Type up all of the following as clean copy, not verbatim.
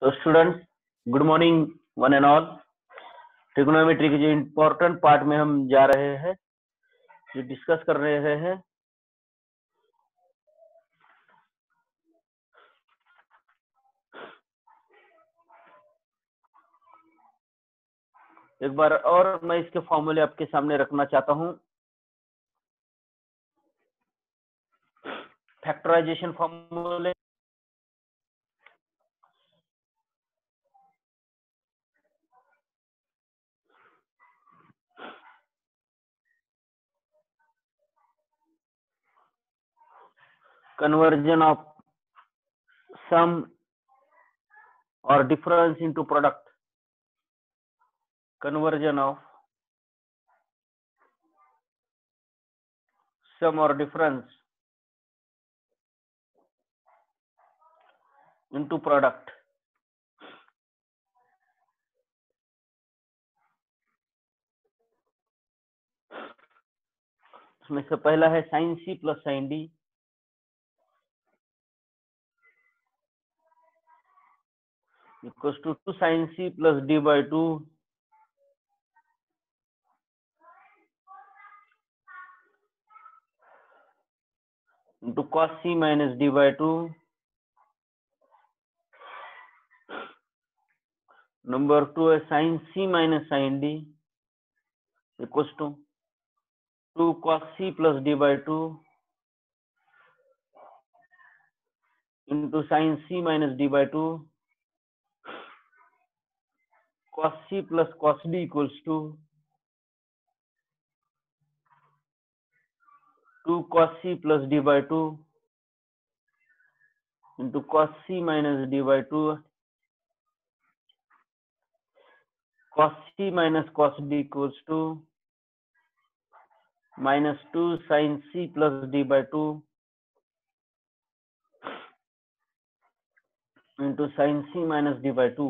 तो students, good morning one and all. Trigonometry के जो इम्पोर्टेंट पार्ट में हम जा रहे हैं, जो डिस्कस कर रहे हैं। एक बार और मैं इसके फॉर्मूले आपके सामने रखना चाहता हूं। फैक्टराइजेशन फॉर्मूले, कन्वर्जन ऑफ सम और difference into product, conversion of sum और डिफरेंस इनटू प्रोडक्ट। इसमें से पहला है sine C plus sine D equals to 2 sine C plus D by 2 into cos C minus D by 2। Number 2 है sine C minus sine D equals to 2 cos c plus d by 2 into sin c minus d by 2 cos c plus cos d equals to 2 cos c plus d by 2 into cos c minus d by 2 cos c minus cos d equals to minus 2 sin c plus d by 2 into sin c minus d by 2.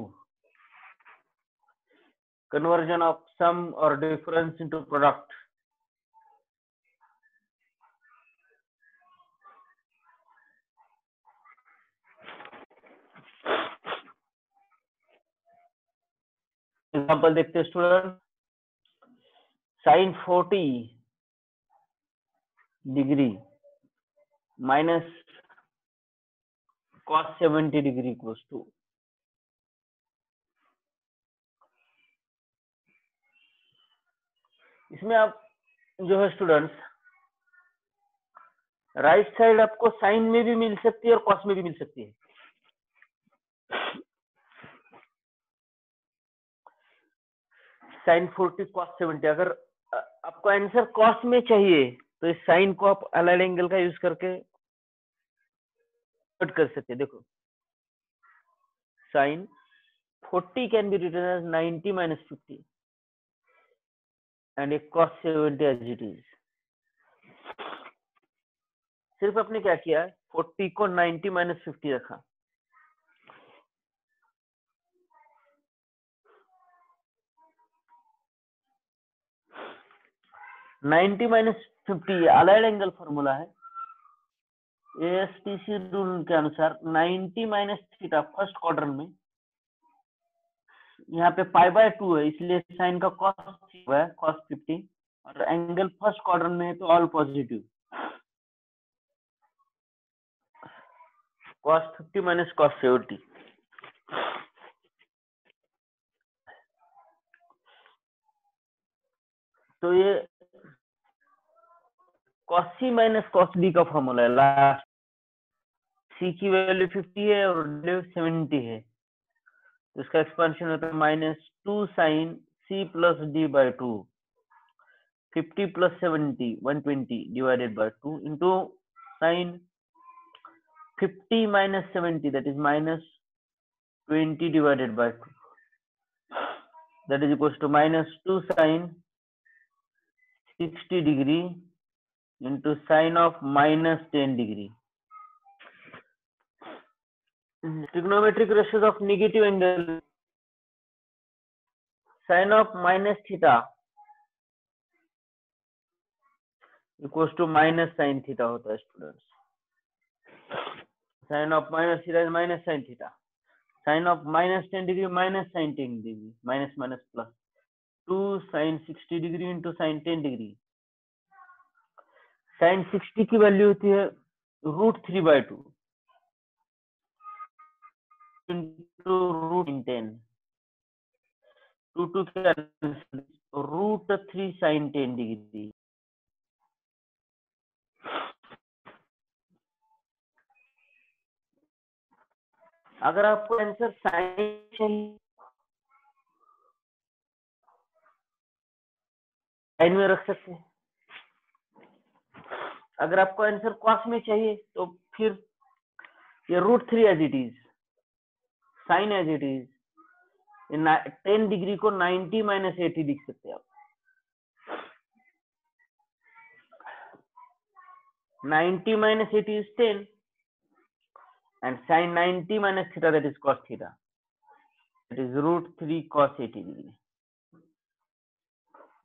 Conversion of sum or difference into product. Example देखते हैं student. Sine 40 degree minus cos 70 degree equals to, इसमें आप जो है students, right side आपको sine में भी मिल सकती है और कॉस में भी मिल सकती है। साइन 40 कॉस 70, अगर आपको आंसर कॉस में चाहिए तो इस साइन को आप अलाइड एंगल का यूज करके कट कर सकते हैं। देखो, sine 40 can be written as 90 minus 50 and a cos 70 as it is. सिर्फ आपने क्या किया, 40 को 90 माइनस 50 रखा। Ninety minus 50 allied angle formula है। एएसटीसी रूल के अनुसार 90 माइनस थीटा फर्स्ट क्वाड्रेंट में, यहाँ पे पाई बाय 2 है इसलिए साइन का कॉस है कॉस 50, और एंगल फर्स्ट क्वाड्रेंट में है तो all positive, cos 50 minus cos 70। तो ये cos C minus cos D का फॉर्मूला है। लास्ट सी की वैल्यू 50 है और वैल्यू 70 है, तो इसका एक्सपेंशन होता है minus 2 sine C plus D by 2, 50 plus 70 120 divided by 2 into sine 50 minus 70 that is minus 20 divided by 2, that is equals to minus 2 sin 60 degree into sine of minus 10 degree. Trigonometric ratios of negative angle, sine of minus theta equals to minus sin theta होता है students. Sine of minus theta is minus sin theta. Sine of minus 10 degree minus sine 10 degree, minus minus plus 2 sine 60 degree into sine 10 degree. Sine 60 की value होती है √3/2 into √10. 2 क्या √3 sine 10 degree. अगर आपको answer sine चाहिए sign में रख सकते हैं, अगर आपको आंसर कॉस में चाहिए तो फिर ये √3 as it is, sine as it is, 10 degree को 90 माइनस 80 लिख सकते हैं आप. 90 minus 80 is 10 and sin 90 minus theta, that is cos theta, that is √3 cos 80 degree.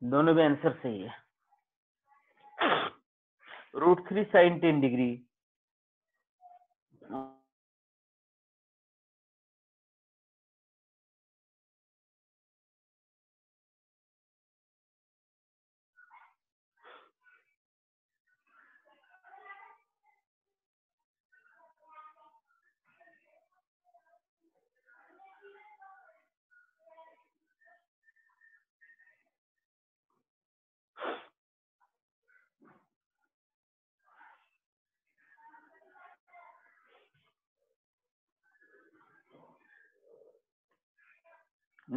दोनों भी आंसर सही है. √3 sin 10 degree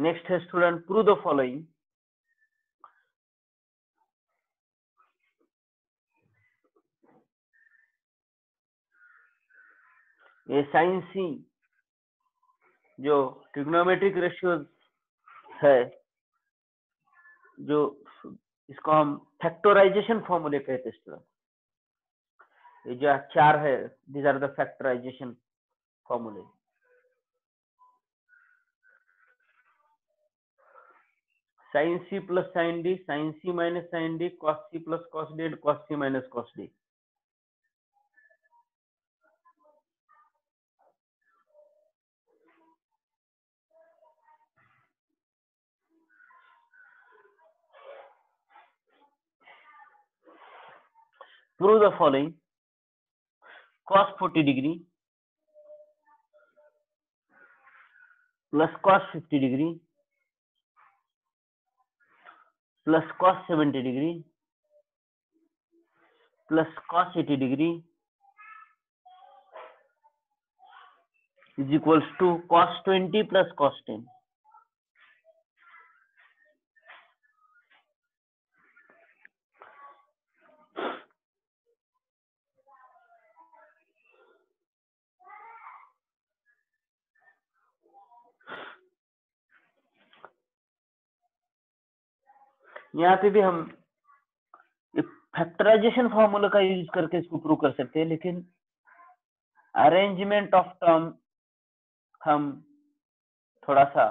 नेक्स्ट है स्टूडेंट, प्रूव द फॉलोइंग. ये साइन सी जो ट्रिग्नोमेट्रिक रेशियोज है, जो इसको हम फैक्टराइजेशन फॉर्मूले कहते हैं स्टूडेंट. ये जो 4 है, दीज आर द फैक्टराइजेशन फॉर्मूले. sin c plus sin d, sin c minus sin d, cos c plus cos d, and cos c minus cos d. Prove the following. Cos 40 degree plus cos 50 degree plus cos 70 degree plus cos 80 degree is equals to cos 20 plus cos 10. यहाँ पे भी हम factorisation formula का use करके इसको prove कर सकते हैं, लेकिन अरेंजमेंट ऑफ टर्म हम थोड़ा सा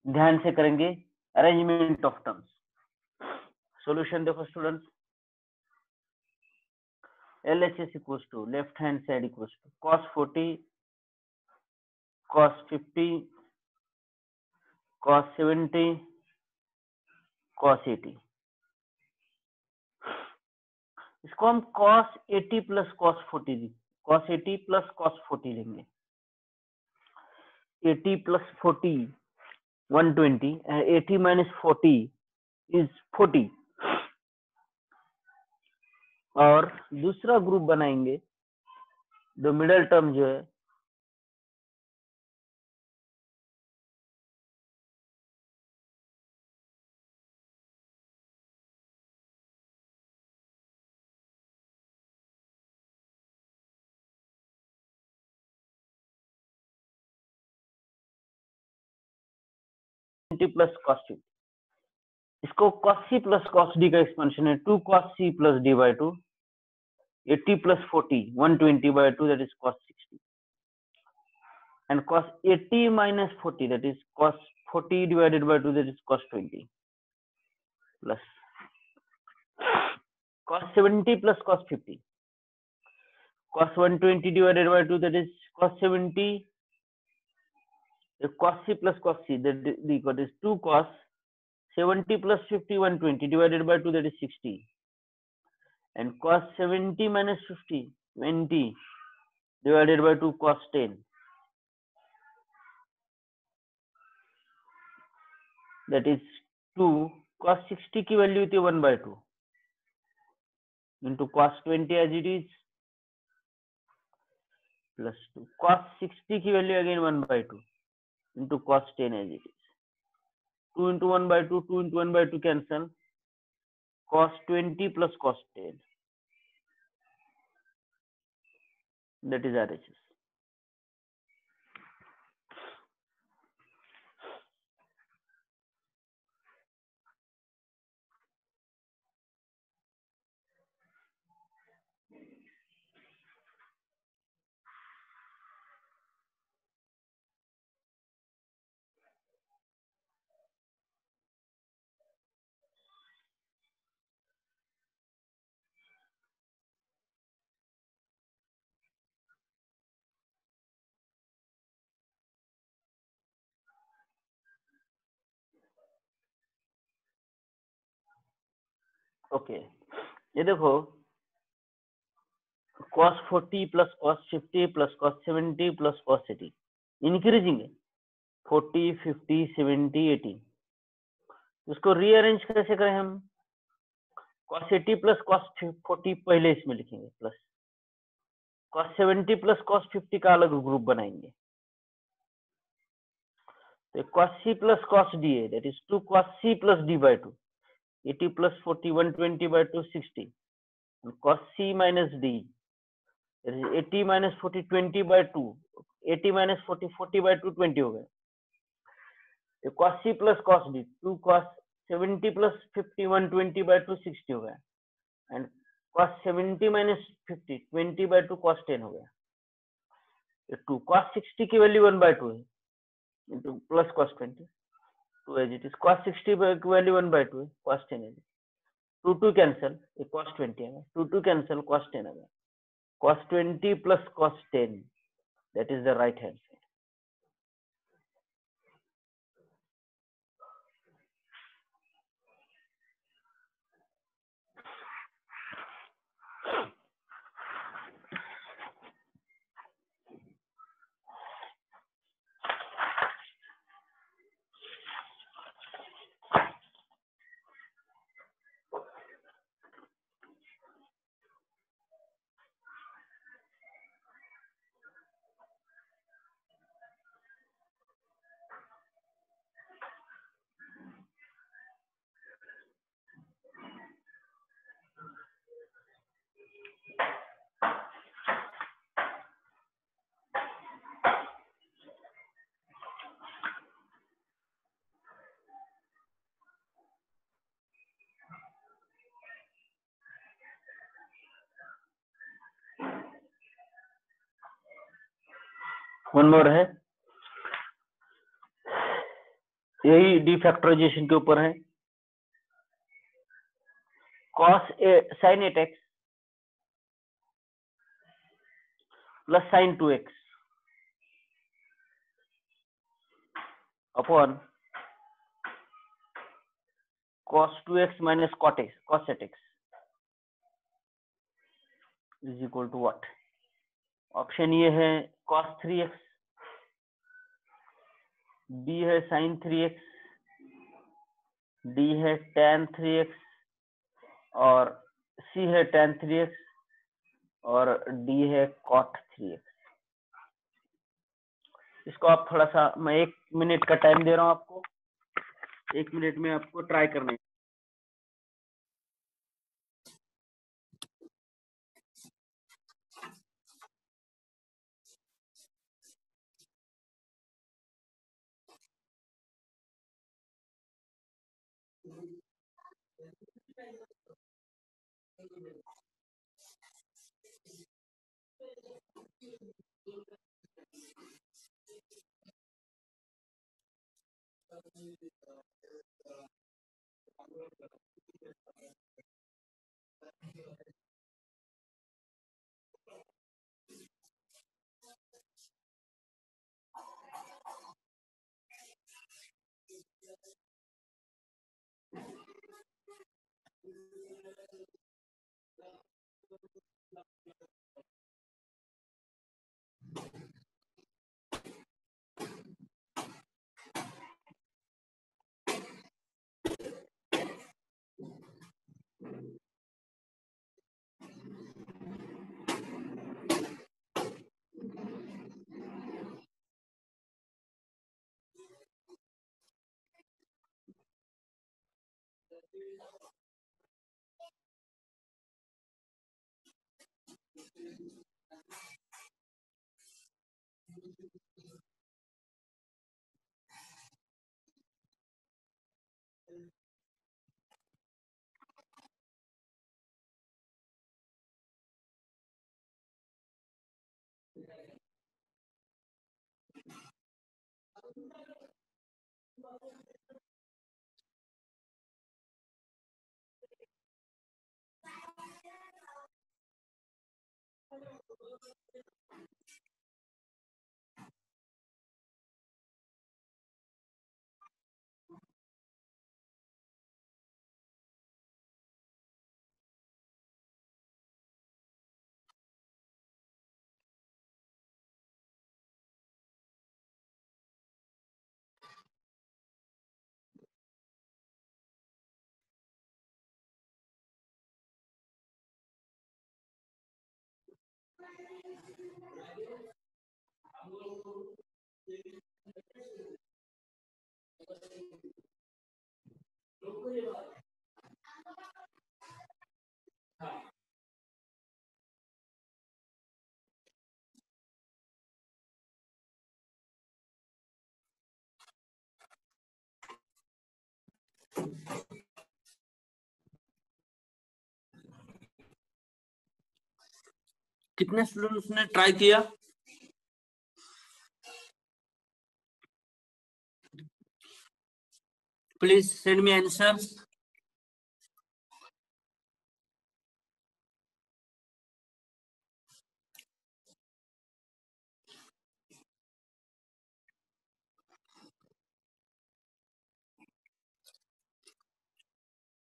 ध्यान से करेंगे. Arrangement of terms. सॉल्यूशन देखो students. LHS equals to left hand side equals to cos 40 cos 50 cos 70 cos 80. इसको हम cos 80 plus cos 40 cos 80 plus cos 40 लेंगे. 80 plus 40 120 and 80 minus 40 is 40. और दूसरा ग्रुप बनाएंगे, जो मिडल टर्म जो है प्लस cos 50. इसको cos c plus cos d का एक्सपेंशन है 2 cos c plus d by 2. 80 plus 40 120 by 2, that is cos 60, and cos 80 minus 40, that is cos 40 divided by 2, that is cos 20, plus cos 70 plus cos 50. cos 120 divided by 2, that is cos 70. Cos c plus cos c, that is 2 cos 70 plus 50, 120 divided by 2, that is 60. And cos 70 minus 50, 20 divided by 2, cos 10. That is 2 cos 60 की value थी 1/2 into cos 20 as it is plus 2 cos 60 की value again 1/2 into cos 10 as it is. 2 into 1/2, 2 into 1/2 cancel. Cos 20 plus cos 10. That is RHS. Okay ये देखो cos 40 plus cos 50 plus cos 70 plus cos 80 increasing है 40 50 70 80. इसको rearrange कैसे करें हम? cos 80 plus cos 40 पहले इसमें लिखेंगे प्लस cos 70 plus cos 50 का अलग ग्रुप बनाएंगे. तो cos c plus cos d है, that is 2 cos c plus d by 2. 80 plus 40 120 by 2 60. And cos c minus d, that is 80 minus 40 20 by 2. 80 minus 40 40 by 2 20 हो गए. तो cos c plus cos d 2 cos 70 plus 50 120 by 2 60 हो गया. And cos 70 minus 50 20 by 2 cos 10 हो गया. तो 2 cos 60 की value 1/2 है into plus cos 20 2 as it is. cos 60 की वैल्यू 1/2 है, cos 10 है. 2 2 कैंसिल, ये cos 20 है. 2 2 कैंसिल, cos 10 है. cos 20 plus cos 10, that is the right hand side. One more है, यही डिफैक्टराइजेशन के ऊपर है. cos sin 8x plus sin 2x upon cos 2x minus cos 8x is equal to what? Option ये है cos 3x, B है sin 3x, D है tan 3x और C है tan 3x और D है cot 3x. इसको आप थोड़ा सा, मैं 1 मिनट का टाइम दे रहा हूं आपको, 1 मिनट में आपको ट्राई करना है. कितने स्टूडेंट्स ने ट्राई किया? Please send me answer.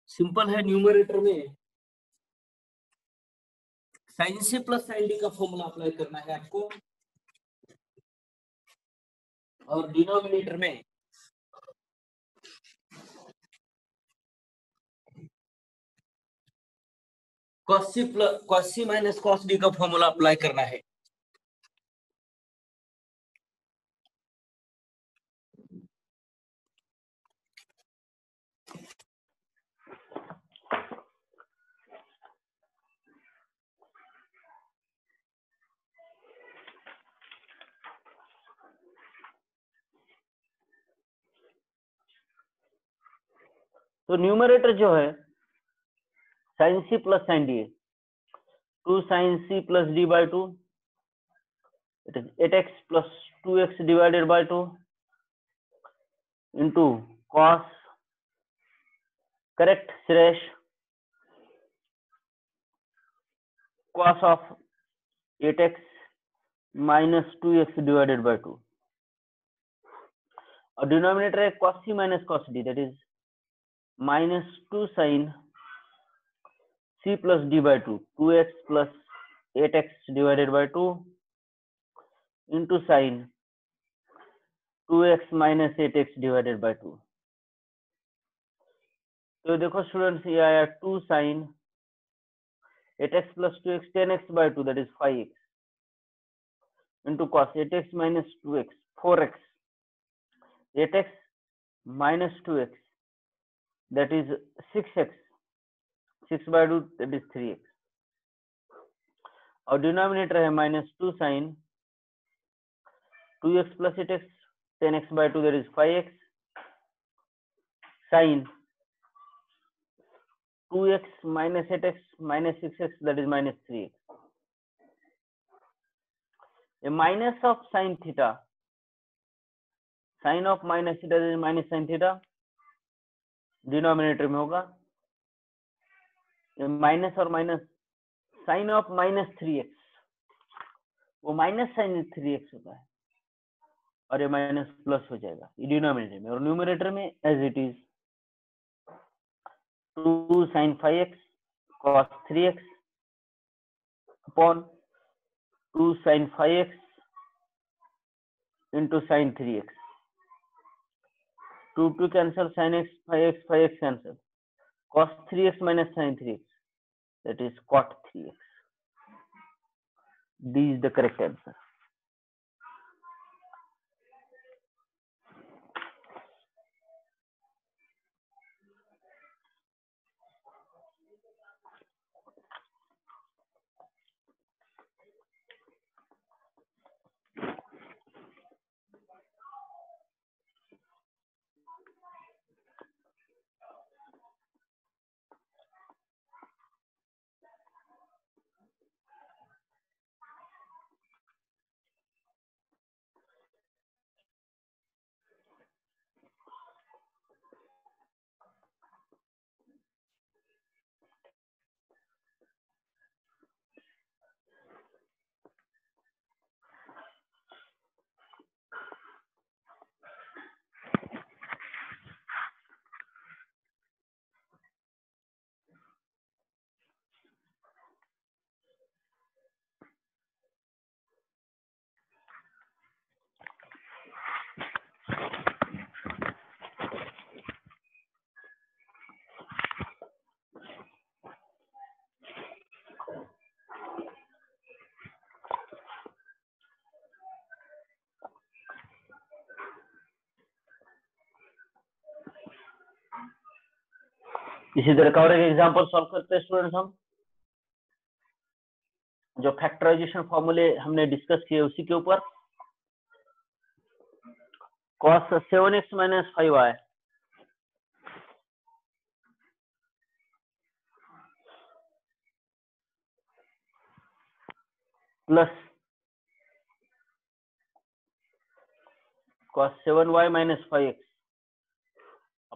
Simple है, न्यूमरेटर में sine C plus sine D का फॉर्मूला अप्लाई करना है आपको, और डिनोमिनेटर में cos C minus cos D का फॉर्मूला अप्लाई करना है। तो न्यूमरेटर जो है sine C plus sine D है, 2 sin c plus d by 2, it is 8x plus 2x divided by 2 into cos, correct Suresh, cos of 8x minus 2x divided by 2, और denominator है cos c minus cos d, that is minus 2 sin c plus d by 2, 2x plus 8x divided by 2 into sin 2x minus 8x divided by 2। तो देखो students, ये आया 2 sin 8x plus 2x 10x by 2, that is 5x into cos 8x minus 2x 4x, 8x minus 2x, that is 6x, 6 by 2, that is 3x, और denominator है minus 2 sin 2x plus 8x 10x by 2, that is 5x, sin 2x minus 8x minus 6x, that is minus 3x. A minus of sin theta, sin of minus theta, that is minus sin theta, denominator में होगा। Minus और minus, sign of minus 3x, वो minus sign 3x होता है, और ये minus plus हो जाएगा ये डिनोमिनेटर में, और न्यूमरेटर में as it is 2 sin 5x cos 3x upon 2 sin 5x into sin 3x, 2 cancel, sin x 5x cancel, cos 3x minus sin 3x, that is cot 3x. D is the correct answer. इसी तरह का और एक example solve करते हैं students. हम जो factorisation फॉर्मूले हमने डिस्कस किए उसी के ऊपर cos 7x minus 5y plus cos 7y minus 5x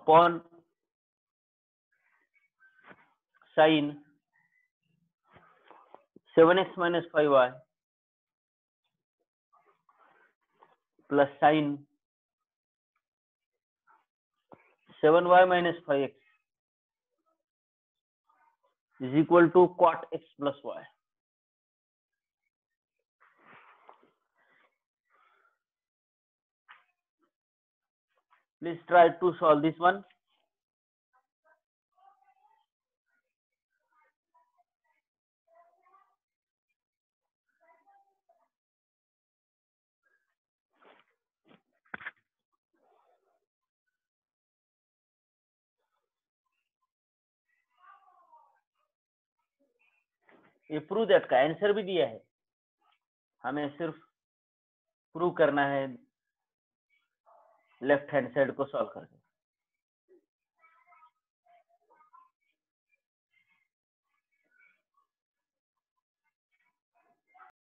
upon sin 7x minus 5y plus sin 7y minus 5x is equal to cot x plus y. Please try to solve this one. ये prove that का answer भी दिया है, हमें सिर्फ prove करना है left hand side को सॉल्व करके।